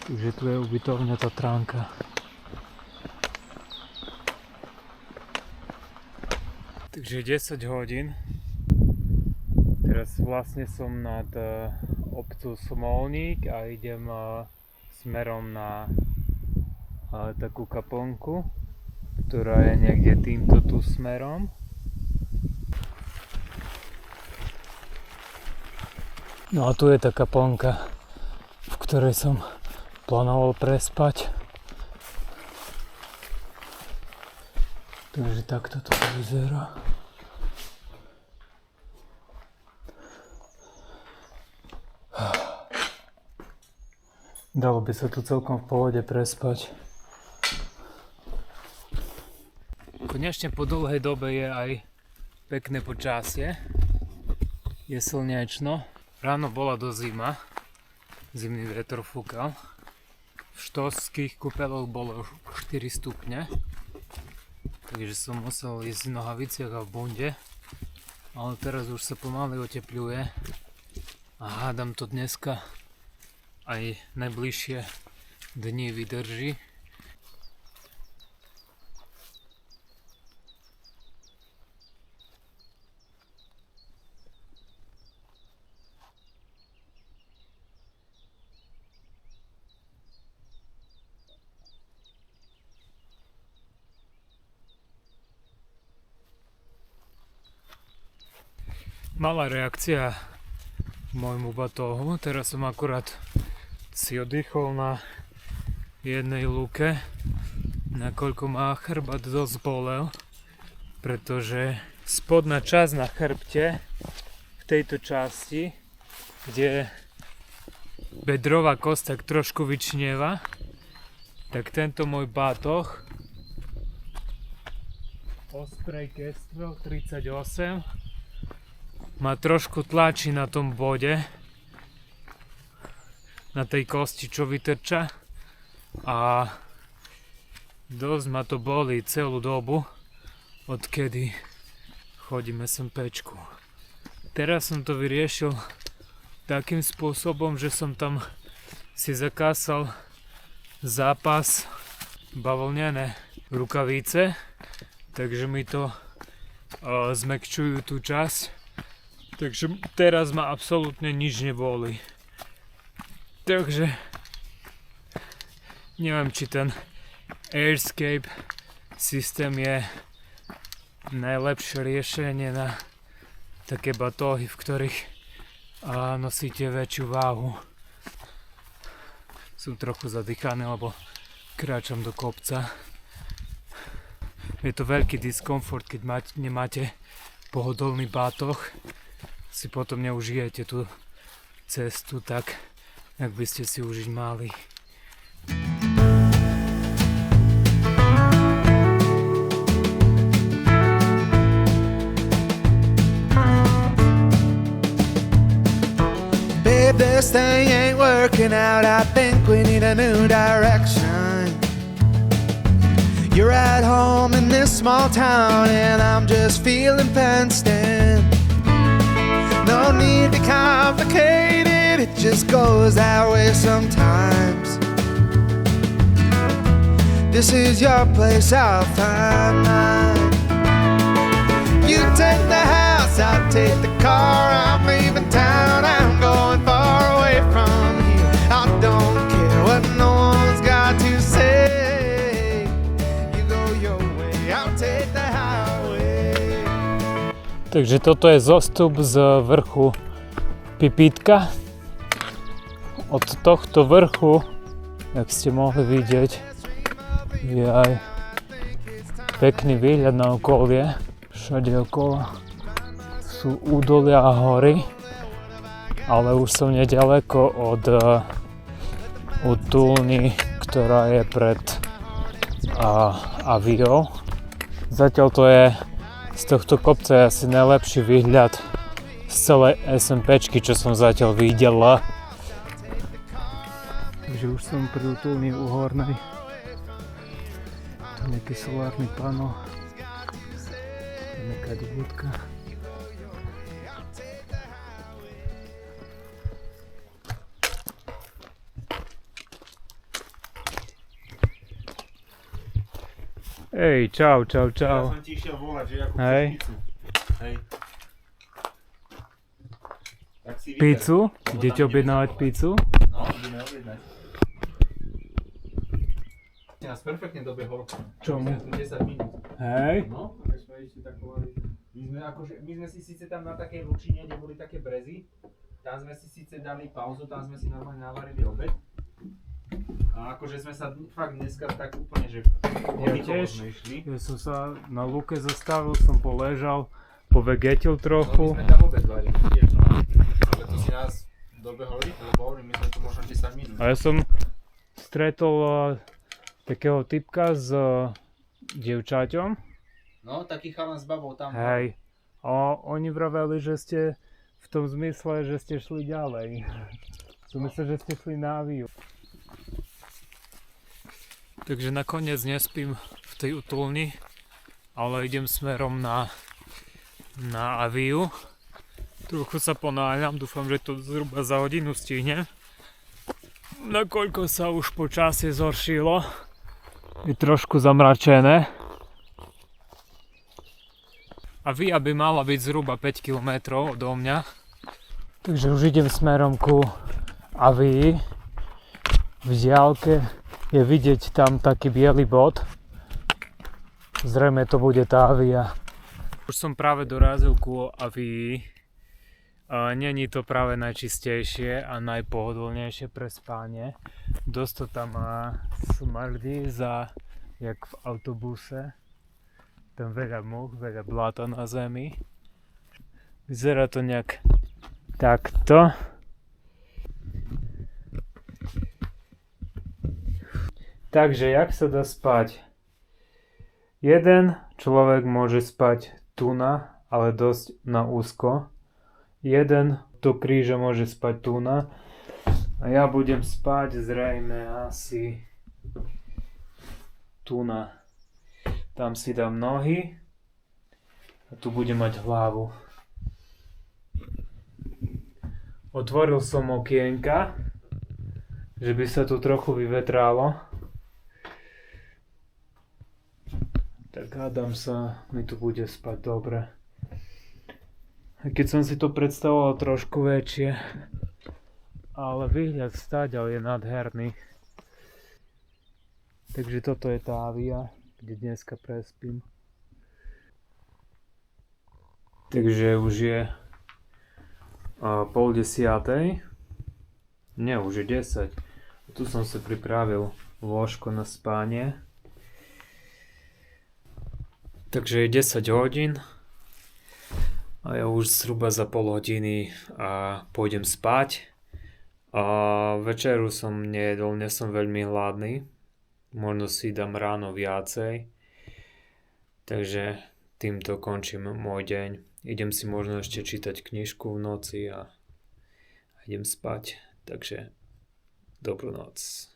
Takže tu je ubytovňa Tatranka. Takže 10 hodín. Teraz vlastne som nad obcou Smolník a idem smerom na takú kaplnku, ktorá je niekde týmto tu smerom. No a tu je tá kaplnka, v ktorej som plánoval prespať. Takže takto to vyzerá. Dalo by sa tu celkom v pohode prespať. Konečne po dlhej dobe je aj pekné počasie. Je slnečno. Ráno bola do zima. Zimný vietor fúkal. V štorských kúpeľoch bolo 4 stupne. Takže som musel ísť v nohaviciach a v bunde. Ale teraz už sa pomaly otepľuje. A hádam to dneska aj najbližšie dni vydrží. Malá reakcia môjmu batohu. Teraz som akurát si oddychol na jednej lúke, nakoľko ma chrbát dosť bolel, pretože spodná časť na chrbte v tejto časti, kde bedrová kosť tak trošku vyčnieva, tak tento môj batoh Osprey Kestrel 38 ma trošku tlačí na tom bode, na tej kosti, čo vytrča, a dosť ma to bolí celú dobu, odkedy chodíme sem pečku. Teraz som to vyriešil takým spôsobom, že som tam si zakásal zápas bavlnené rukavice, takže mi to zmäkčujú tú časť. Takže teraz ma absolútne nič nebolí. Takže neviem, či ten Airscape systém je najlepšie riešenie na také batohy, v ktorých nosíte väčšiu váhu. Som trochu zadýchaný, lebo kráčam do kopca. Je to veľký diskomfort, keď nemáte pohodlný batoh. Si potom neužijete tú cestu tak, jak by ste si užiť mali. Babe, this thing ain't working out. I think we need a new direction. You're at home in this small town and I'm just feeling fenced in. No need to complicate it, it just goes that way sometimes. This is your place, I'll find mine. You take the house, I'll take the car. I'm leaving town, I'm going far away from here. I don't care what no one's got to say. You go your way, I'll take the highway. Takže toto je zostup z vrchu Pipítka. Od tohto vrchu, jak ste mohli vidieť, je aj pekný výhľad na okolie. Všade okolo sú údolia a hory, ale už som nedaleko od túlny, ktorá je pred Aviou. Zatiaľ to je z tohto kopca je asi najlepší výhľad z celej SMPčky, čo som zatiaľ videla. Takže už som pri útulni Uhornej. Tu nejaký solárny panel. Nejaká budka. Hej, čau, čau, Ja čau. som ti išiel volať, že ako Hej. chceš pizzu. Hej. Tak si vyber. Pizzu? Lebo Idete tam ideme objednávať zavolať. pizzu? No, ideme objednať. Ty nás perfektne dobehol. Čomu? My sme tu 10 minút. Hej. No, keď sme ešte takovali. My sme si síce tam na takej lučine, kde boli také brezy, tam sme si síce dali pauzu, tam sme si normálne navarili obed. A akože sme sa fakt dneska tak úplne, že oddychovo tiež. sme išli. Ja som sa na lúke zastavil, som poležal, povegetil No, trochu. my sme tam obed varili tiež, no. Ale tu si nás dobehol rýchlo, lebo hovorím, my sme tu možno 10 minút. A ja som stretol takého typka s dievčaťom. No, taký chalan s babou tam. Hej. A oni vraveli, že ste v tom zmysle, že ste šli ďalej. Som myslel, že ste šli na Aviu. Takže nakoniec nespím v tej utulni, ale idem smerom na Aviu. Trochu sa ponáhľam, dúfam, že to zhruba za hodinu stihnem. Nakoľko sa už počasie zhoršilo, je trošku zamračené. Avia by mala byť zhruba 5 km odo mňa. Takže už idem smerom ku Avii. V diaľke je vidieť tam taký biely bod. Zrejme to bude tá Avia. Už som práve dorazil ku Avii. Není to práve najčistejšie a najpohodlnejšie pre spanie. Dosť to tam smrdí jak v autobuse. Tam veľa much, veľa bláta na zemi. Vyzerá to nejak takto. Takže, jak sa dá spať? Jeden človek môže spať tu na, ale dosť na úzko. Jeden do kríža môže spať tu na. A ja budem spať zrejme asi tu na. Tam si dám nohy a tu budem mať hlavu. Otvoril som okienka, že by sa tu trochu vyvetralo. Tak hádam sa, mi tu bude spať dobre. A keď som si to predstavoval trošku väčšie, ale výhľad stáďal je nádherný. Takže toto je tá Avia, kde dneska prespím. Takže už je 9:30. Nie, už je 10. Tu som si pripravil lôžko na spanie. Takže je 10 hodín. A ja už zhruba za pol hodiny pôjdem spať. Večeru som nejedol, nie som veľmi hladný. Možno si dám ráno viacej. Takže týmto končím môj deň. Idem si možno ešte čítať knižku v noci a idem spať. Takže dobrú noc.